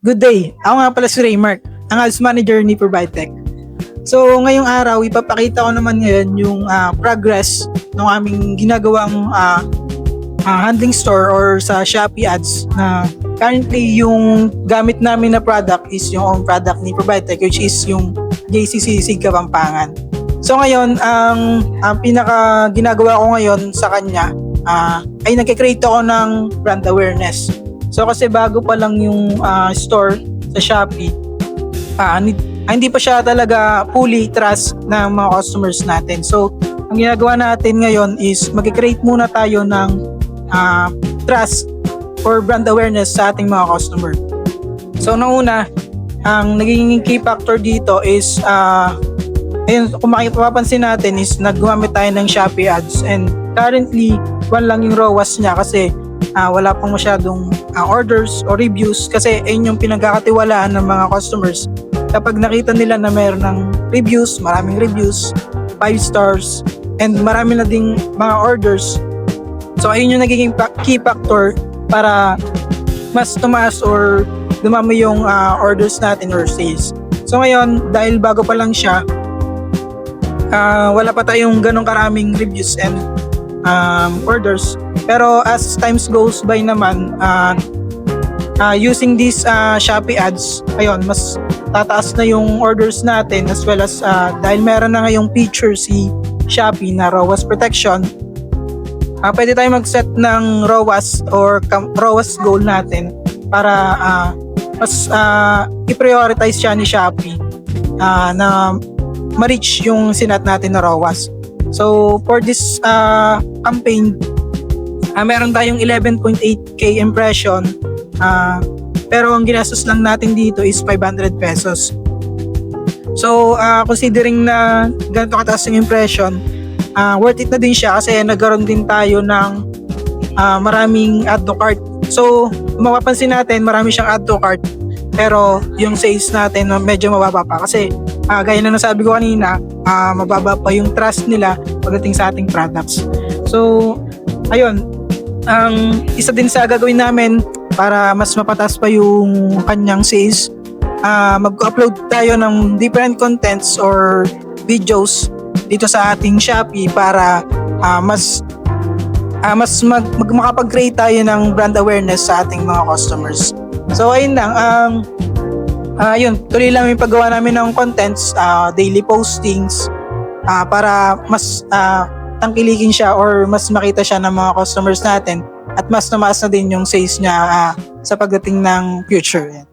Good day! Ako nga pala si Raymark, ang Ads Manager ni ProvideTech. So ngayong araw, ipapakita ko naman ngayon yung progress ng aming ginagawang handling store or sa Shopee Ads na currently yung gamit namin na product is yung own product ni ProvideTech, which is yung JCC Sig Kapampangan. So ngayon, ang pinaka ginagawa ko ngayon sa kanya ay nagkikreate ako ng brand awareness. So kasi bago pa lang yung store sa Shopee, hindi pa siya talaga fully trust ng mga customers natin. So ang ginagawa natin ngayon is mag-create muna tayo ng trust or brand awareness sa ating mga customer. So nauna, ang naging key factor dito is ayun, kung mapapansin natin is naggumamit tayo ng Shopee Ads, and currently 1 lang yung ROAS niya kasi wala pang masyadong orders o reviews, kasi ayun yung pinagkakatiwalaan ng mga customers. Kapag nakita nila na mayroon ng reviews, maraming reviews, 5 stars, and marami na ding mga orders, so ayun yung nagiging key factor para mas tumaas or dumami yung orders natin or sales. So ngayon, dahil bago pa lang siya, wala pa tayong ganong karaming reviews and orders. Pero as times goes by naman, using these Shopee Ads, ayun, mas tataas na yung orders natin, as well as dahil meron na ngayong feature si Shopee na ROAS protection, pwede tayo mag-set ng ROAS or ROAS goal natin para mas i-prioritize siya ni Shopee na ma-reach yung sinat natin na ROAS. So for this campaign, meron tayong 11.8k impression, pero ang ginastos lang natin dito is 500 pesos. So considering na ganito kataas yung impression, worth it na din siya kasi nagkaroon din tayo ng maraming add to cart. So kung mapapansin natin, marami siyang add to cart, pero yung sales natin medyo mababa pa kasi gaya na nasabi ko kanina, mababa pa yung trust nila pagdating sa ating products. So ayun, ang isa din sa gagawin namin para mas mapataas pa yung kanyang sales, mag-upload tayo ng different contents or videos dito sa ating Shopee para mas makapag-create tayo ng brand awareness sa ating mga customers. So ayun lang, ayun, tuloy lang yung paggawa namin ng contents, daily postings, para mas tangkilikin siya or mas makita siya ng mga customers natin at mas tumaas na din yung sales niya sa pagdating ng future.